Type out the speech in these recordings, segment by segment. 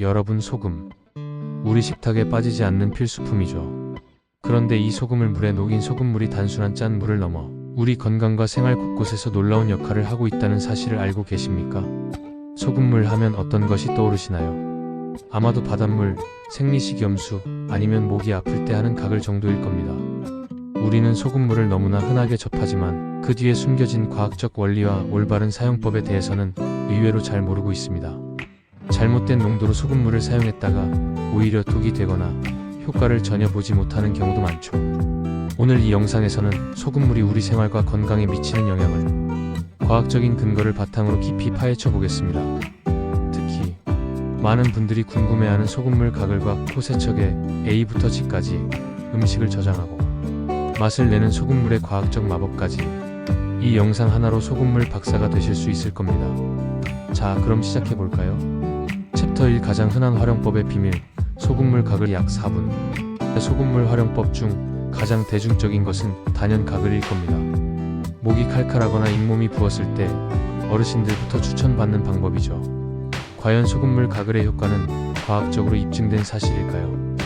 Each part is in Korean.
여러분, 소금. 우리 식탁에 빠지지 않는 필수품이죠. 그런데 이 소금을 물에 녹인 소금물이 단순한 짠 물을 넘어 우리 건강과 생활 곳곳에서 놀라운 역할을 하고 있다는 사실을 알고 계십니까? 소금물 하면 어떤 것이 떠오르시나요? 아마도 바닷물, 생리식염수, 아니면 목이 아플 때 하는 가글 정도일 겁니다. 우리는 소금물을 너무나 흔하게 접하지만 그 뒤에 숨겨진 과학적 원리와 올바른 사용법에 대해서는 의외로 잘 모르고 있습니다. 잘못된 농도로 소금물을 사용했다가 오히려 독이 되거나 효과를 전혀 보지 못하는 경우도 많죠. 오늘 이 영상에서는 소금물이 우리 생활과 건강에 미치는 영향을 과학적인 근거를 바탕으로 깊이 파헤쳐 보겠습니다. 특히 많은 분들이 궁금해하는 소금물 가글과 코 세척의 A부터 G까지 음식을 저장하고 맛을 내는 소금물의 과학적 마법까지 이 영상 하나로 소금물 박사가 되실 수 있을 겁니다. 자, 그럼 시작해 볼까요? 챕터 1 가장 흔한 활용법의 비밀. 소금물 가글 약 4분. 소금물 활용법 중 가장 대중적인 것은 단연 가글일 겁니다. 목이 칼칼하거나 잇몸이 부었을 때 어르신들부터 추천받는 방법이죠. 과연 소금물 가글의 효과는 과학적으로 입증된 사실일까요?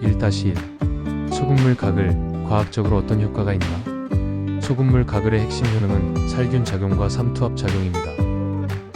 1-1 소금물 가글, 과학적으로 어떤 효과가 있나? 소금물 가글의 핵심 효능은 살균 작용과 삼투압 작용입니다.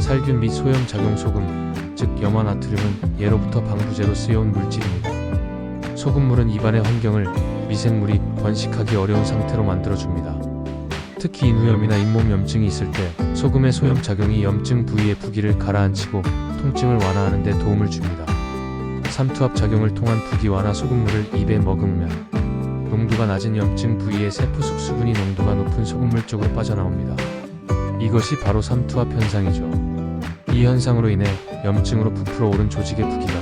살균 및 소염 작용. 소금, 즉 염화나트륨은 예로부터 방부제로 쓰여온 물질입니다. 소금물은 입안의 환경을 미생물이 번식하기 어려운 상태로 만들어줍니다. 특히 인후염이나 잇몸 염증이 있을 때 소금의 소염 작용이 염증 부위의 부기를 가라앉히고 통증을 완화하는 데 도움을 줍니다. 삼투압 작용을 통한 부기 완화. 소금물을 입에 머금으면 농도가 낮은 염증 부위의 세포속 수분이 농도가 높은 소금물 쪽으로 빠져나옵니다. 이것이 바로 삼투압 현상이죠. 이 현상으로 인해 염증으로 부풀어 오른 조직의 부기가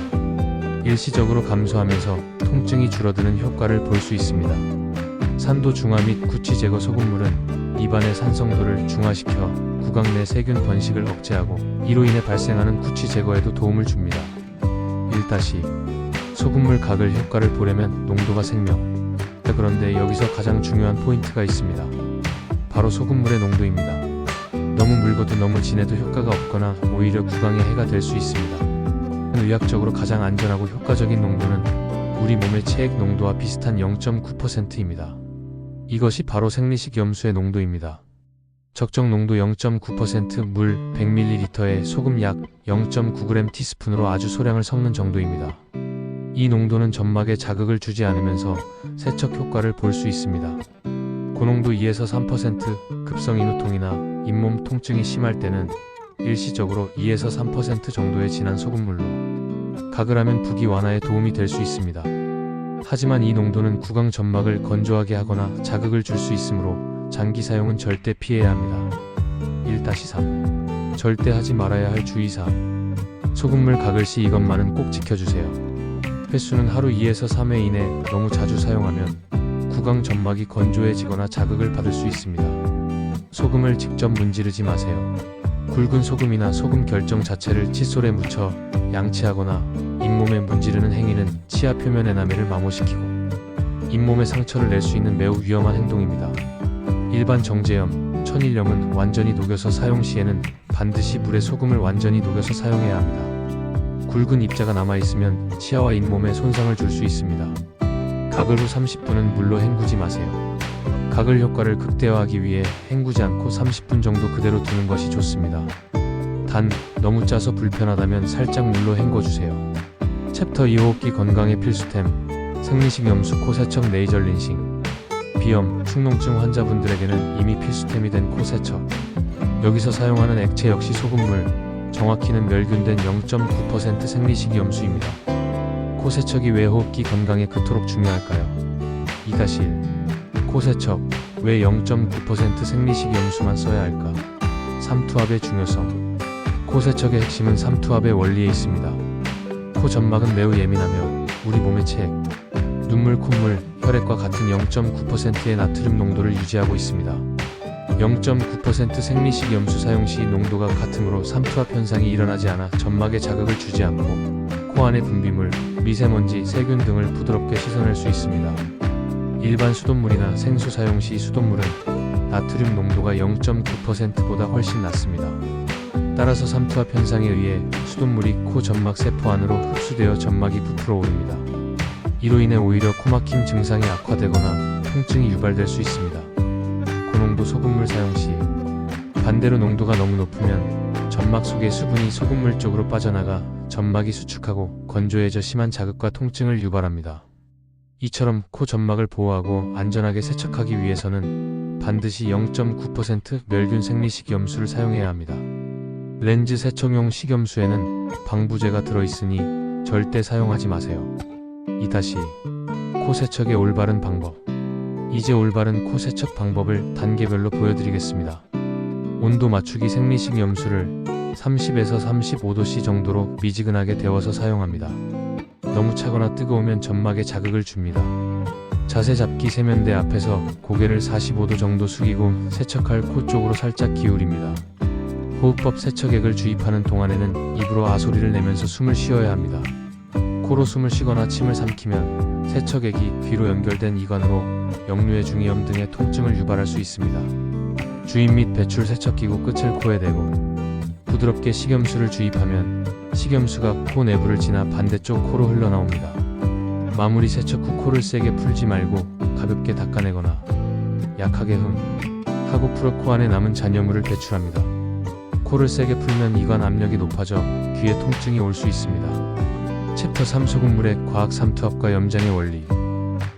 일시적으로 감소하면서 통증이 줄어드는 효과를 볼 수 있습니다. 산도 중화 및 구취 제거. 소금물은 입안의 산성도를 중화시켜 구강 내 세균 번식을 억제하고 이로 인해 발생하는 구취 제거에도 도움을 줍니다. 1-2 소금물 가글 효과를 보려면 농도가 생명. 그런데 여기서 가장 중요한 포인트가 있습니다. 바로 소금물의 농도입니다. 너무 묽어도 너무 진해도 효과가 없거나 오히려 구강에 해가 될 수 있습니다. 의학적으로 가장 안전하고 효과적인 농도는 우리 몸의 체액 농도와 비슷한 0.9%입니다. 이것이 바로 생리식염수의 농도입니다. 적정 농도 0.9%, 물 100ml에 소금 약 0.9g 티스푼으로 아주 소량을 섞는 정도입니다. 이 농도는 점막에 자극을 주지 않으면서 세척 효과를 볼 수 있습니다. 고농도 2-3%, 급성 인후통이나 잇몸 통증이 심할 때는 일시적으로 2-3% 정도의 진한 소금물로 가글하면 부기 완화에 도움이 될 수 있습니다. 하지만 이 농도는 구강 점막을 건조하게 하거나 자극을 줄 수 있으므로 장기 사용은 절대 피해야 합니다. 1-3 절대 하지 말아야 할 주의사항. 소금물 가글 시 이것만은 꼭 지켜주세요. 횟수는 하루 2-3회 이내. 너무 자주 사용하면 구강 점막이 건조해지거나 자극을 받을 수 있습니다. 소금을 직접 문지르지 마세요. 굵은 소금이나 소금 결정 자체를 칫솔에 묻혀 양치하거나 잇몸에 문지르는 행위는 치아 표면 에나멜을 마모시키고 잇몸에 상처를 낼 수 있는 매우 위험한 행동입니다. 일반 정제염, 천일염은 완전히 녹여서 사용 시에는 반드시 물에 소금을 완전히 녹여서 사용해야 합니다. 굵은 입자가 남아있으면 치아와 잇몸에 손상을 줄 수 있습니다. 가글 후 30분은 물로 헹구지 마세요. 가글 효과를 극대화하기 위해 헹구지 않고 30분 정도 그대로 두는 것이 좋습니다. 단, 너무 짜서 불편하다면 살짝 물로 헹궈주세요. 챕터 2 호흡기 건강의 필수템. 생리식염수 코 세척 네이저 린싱. 비염, 축농증 환자분들에게는 이미 필수템이 된 코 세척. 여기서 사용하는 액체 역시 소금물, 정확히는 멸균된 0.9% 생리식염수입니다. 코 세척이 왜 호흡기 건강에 그토록 중요할까요? 2-1 코 세척, 왜 0.9% 생리식염수만 써야 할까? 삼투압의 중요성. 코 세척의 핵심은 삼투압의 원리에 있습니다. 코 점막은 매우 예민하며 우리 몸의 체액, 눈물, 콧물, 혈액과 같은 0.9%의 나트륨 농도를 유지하고 있습니다. 0.9% 생리식염수 사용 시 농도가 같으므로 삼투압 현상이 일어나지 않아 점막에 자극을 주지 않고 코 안의 분비물, 미세먼지, 세균 등을 부드럽게 씻어낼 수 있습니다. 일반 수돗물이나 생수 사용 시 수돗물은 나트륨 농도가 0.9%보다 훨씬 낮습니다. 따라서 삼투압 현상에 의해 수돗물이 코 점막 세포 안으로 흡수되어 점막이 부풀어 오릅니다. 이로 인해 오히려 코막힘 증상이 악화되거나 통증이 유발될 수 있습니다. 고농도 소금물 사용 시 반대로 농도가 너무 높으면 점막 속의 수분이 소금물 쪽으로 빠져나가 점막이 수축하고 건조해져 심한 자극과 통증을 유발합니다. 이처럼 코 점막을 보호하고 안전하게 세척하기 위해서는 반드시 0.9% 멸균 생리식 염수를 사용해야 합니다. 렌즈 세척용 식염수에는 방부제가 들어있으니 절대 사용하지 마세요. 2- 코 세척의 올바른 방법. 이제 올바른 코 세척 방법을 단계별로 보여드리겠습니다. 온도 맞추기 생리식 염수를 30에서 35도씨 정도로 미지근하게 데워서 사용합니다. 너무 차거나 뜨거우면 점막에 자극을 줍니다. 자세 잡기 세면대 앞에서 고개를 45도 정도 숙이고 세척할 코 쪽으로 살짝 기울입니다. 호흡법 세척액을 주입하는 동안에는 입으로 아소리를 내면서 숨을 쉬어야 합니다. 코로 숨을 쉬거나 침을 삼키면 세척액이 귀로 연결된 이관으로 역류의 중이염 등의 통증을 유발할 수 있습니다. 주입 및 배출 세척기구 끝을 코에 대고 부드럽게 식염수를 주입하면 식염수가 코 내부를 지나 반대쪽 코로 흘러나옵니다. 마무리 세척 후 코를 세게 풀지 말고 가볍게 닦아내거나 약하게 하고 풀어 코 안에 남은 잔여물을 배출합니다. 코를 세게 풀면 이관 압력이 높아져 귀에 통증이 올 수 있습니다. 챕터 3 소금물의 과학 삼투압과 염장의 원리.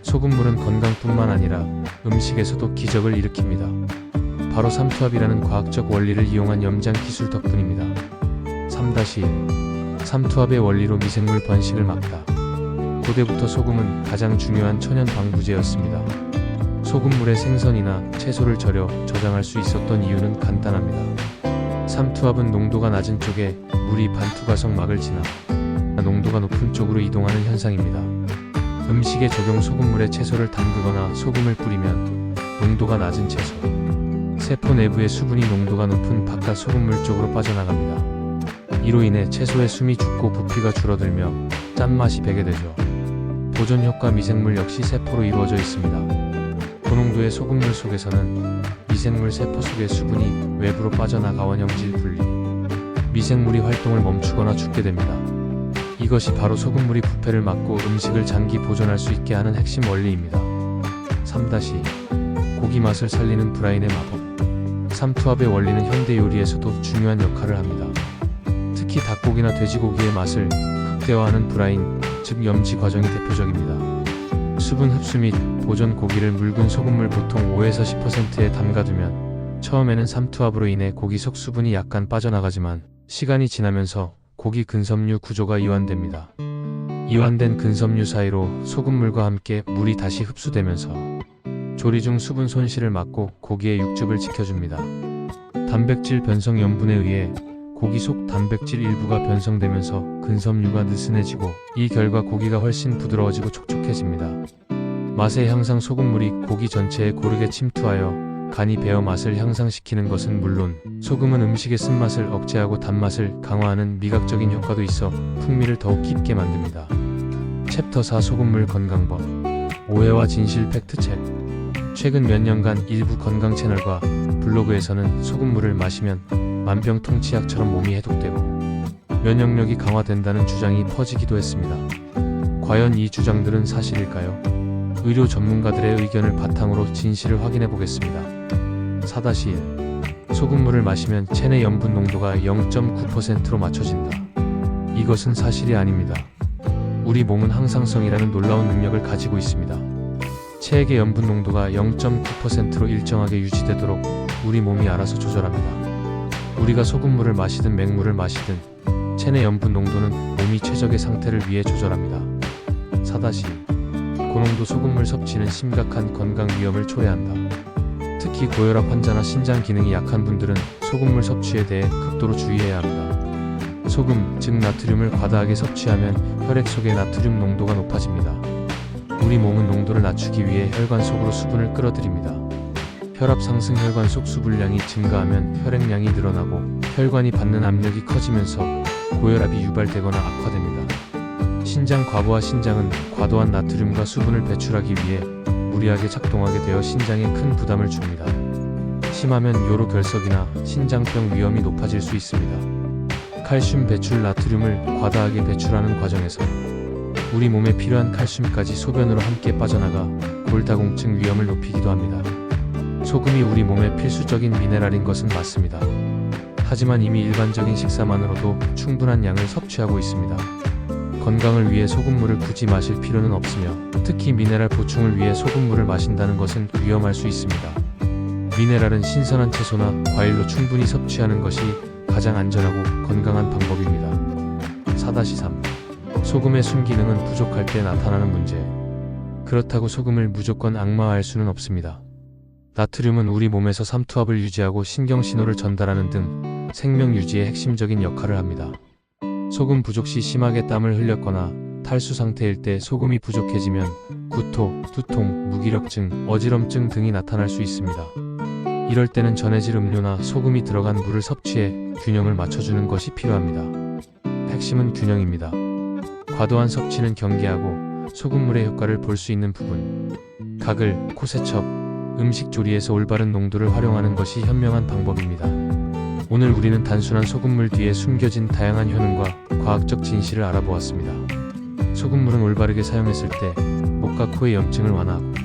소금물은 건강뿐만 아니라 음식에서도 기적을 일으킵니다. 바로 삼투압이라는 과학적 원리를 이용한 염장 기술 덕분입니다. 3-1 삼투압의 원리로 미생물 번식을 막다. 고대부터 소금은 가장 중요한 천연 방부제였습니다. 소금물에 생선이나 채소를 절여 저장할 수 있었던 이유는 간단합니다. 삼투압은 농도가 낮은 쪽에 물이 반투과성 막을 지나 농도가 높은 쪽으로 이동하는 현상입니다. 음식에 적용 소금물에 채소를 담그거나 소금을 뿌리면 농도가 낮은 채소, 세포 내부의 수분이 농도가 높은 바깥 소금물 쪽으로 빠져나갑니다. 이로 인해 채소의 숨이 죽고 부피가 줄어들며 짠맛이 배게 되죠. 보존 효과. 미생물 역시 세포로 이루어져 있습니다. 고농도의 소금물 속에서는 미생물 세포 속의 수분이 외부로 빠져나가 원형질 분리, 미생물이 활동을 멈추거나 죽게 됩니다. 이것이 바로 소금물이 부패를 막고 음식을 장기 보존할 수 있게 하는 핵심 원리입니다. 3- 고기 맛을 살리는 브라인의 마법. 삼투압의 원리는 현대 요리에서도 중요한 역할을 합니다. 특히 닭고기나 돼지고기의 맛을 극대화하는 브라인, 즉 염지 과정이 대표적입니다. 수분 흡수 및 보존. 고기를 묽은 소금물 보통 5에서 10%에 담가두면 처음에는 삼투압으로 인해 고기 속 수분이 약간 빠져나가지만 시간이 지나면서 고기 근섬유 구조가 이완됩니다. 이완된 근섬유 사이로 소금물과 함께 물이 다시 흡수되면서 조리 중 수분 손실을 막고 고기의 육즙을 지켜줍니다. 단백질 변성. 염분에 의해 고기 속 단백질 일부가 변성되면서 근섬유가 느슨해지고 이 결과 고기가 훨씬 부드러워지고 촉촉해집니다. 맛의 향상. 소금물이 고기 전체에 고르게 침투하여 간이 배어 맛을 향상시키는 것은 물론 소금은 음식의 쓴맛을 억제하고 단맛을 강화하는 미각적인 효과도 있어 풍미를 더욱 깊게 만듭니다. 챕터 4 소금물 건강법. 오해와 진실 팩트체크. 최근 몇 년간 일부 건강 채널과 블로그에서는 소금물을 마시면 만병통치약처럼 몸이 해독되고 면역력이 강화된다는 주장이 퍼지기도 했습니다. 과연 이 주장들은 사실일까요? 의료 전문가들의 의견을 바탕으로 진실을 확인해 보겠습니다. 4-1 소금물을 마시면 체내 염분 농도가 0.9%로 맞춰진다. 이것은 사실이 아닙니다. 우리 몸은 항상성이라는 놀라운 능력을 가지고 있습니다. 체액의 염분 농도가 0.9%로 일정하게 유지되도록 우리 몸이 알아서 조절합니다. 우리가 소금물을 마시든 맹물을 마시든 체내 염분 농도는 몸이 최적의 상태를 위해 조절합니다. 4-2 고농도 소금물 섭취는 심각한 건강 위험을 초래한다. 특히 고혈압 환자나 신장 기능이 약한 분들은 소금물 섭취에 대해 극도로 주의해야 합니다. 소금, 즉 나트륨을 과다하게 섭취하면 혈액 속의 나트륨 농도가 높아집니다. 우리 몸은 농도를 낮추기 위해 혈관 속으로 수분을 끌어들입니다. 혈압 상승. 혈관 속 수분량이 증가하면 혈액량이 늘어나고 혈관이 받는 압력이 커지면서 고혈압이 유발되거나 악화됩니다. 신장 과부하. 신장은 과도한 나트륨과 수분을 배출하기 위해 무리하게 작동하게 되어 신장에 큰 부담을 줍니다. 심하면 요로 결석이나 신장병 위험이 높아질 수 있습니다. 칼슘 배출 나트륨을 과다하게 배출하는 과정에서 우리 몸에 필요한 칼슘까지 소변으로 함께 빠져나가 골다공증 위험을 높이기도 합니다. 소금이 우리 몸에 필수적인 미네랄인 것은 맞습니다. 하지만 이미 일반적인 식사만으로도 충분한 양을 섭취하고 있습니다. 건강을 위해 소금물을 굳이 마실 필요는 없으며 특히 미네랄 보충을 위해 소금물을 마신다는 것은 위험할 수 있습니다. 미네랄은 신선한 채소나 과일로 충분히 섭취하는 것이 가장 안전하고 건강한 방법입니다. 4-3. 소금의 순기능은 부족할 때 나타나는 문제. 그렇다고 소금을 무조건 악마화할 수는 없습니다. 나트륨은 우리 몸에서 삼투압을 유지하고 신경신호를 전달하는 등 생명 유지에 핵심적인 역할을 합니다. 소금 부족 시 심하게 땀을 흘렸거나 탈수 상태일 때 소금이 부족해지면 구토, 두통, 무기력증, 어지럼증 등이 나타날 수 있습니다. 이럴 때는 전해질 음료나 소금이 들어간 물을 섭취해 균형을 맞춰주는 것이 필요합니다. 핵심은 균형입니다. 과도한 섭취는 경계하고 소금물의 효과를 볼 수 있는 부분, 가글, 코세척, 음식 조리에서 올바른 농도를 활용하는 것이 현명한 방법입니다. 오늘 우리는 단순한 소금물 뒤에 숨겨진 다양한 효능과 과학적 진실을 알아보았습니다. 소금물은 올바르게 사용했을 때 목과 코의 염증을 완화하고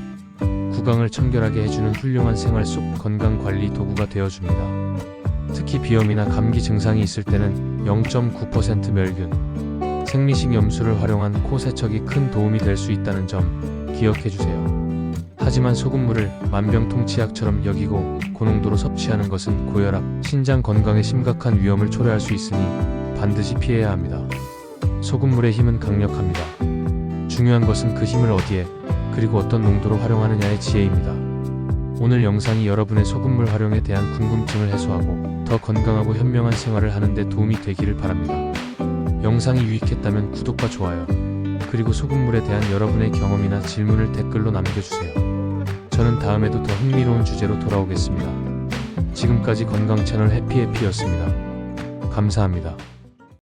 구강을 청결하게 해주는 훌륭한 생활 속 건강관리 도구가 되어줍니다. 특히 비염이나 감기 증상이 있을 때는 0.9% 멸균, 생리식 염수를 활용한 코 세척이 큰 도움이 될 수 있다는 점 기억해주세요. 하지만 소금물을 만병통치약처럼 여기고 고농도로 섭취하는 것은 고혈압, 신장 건강에 심각한 위험을 초래할 수 있으니 반드시 피해야 합니다. 소금물의 힘은 강력합니다. 중요한 것은 그 힘을 어디에, 그리고 어떤 농도로 활용하느냐의 지혜입니다. 오늘 영상이 여러분의 소금물 활용에 대한 궁금증을 해소하고 더 건강하고 현명한 생활을 하는 데 도움이 되기를 바랍니다. 영상이 유익했다면 구독과 좋아요, 그리고 소금물에 대한 여러분의 경험이나 질문을 댓글로 남겨주세요. 저는 다음에도 더 흥미로운 주제로 돌아오겠습니다. 지금까지 건강 채널 해피해피였습니다. 감사합니다.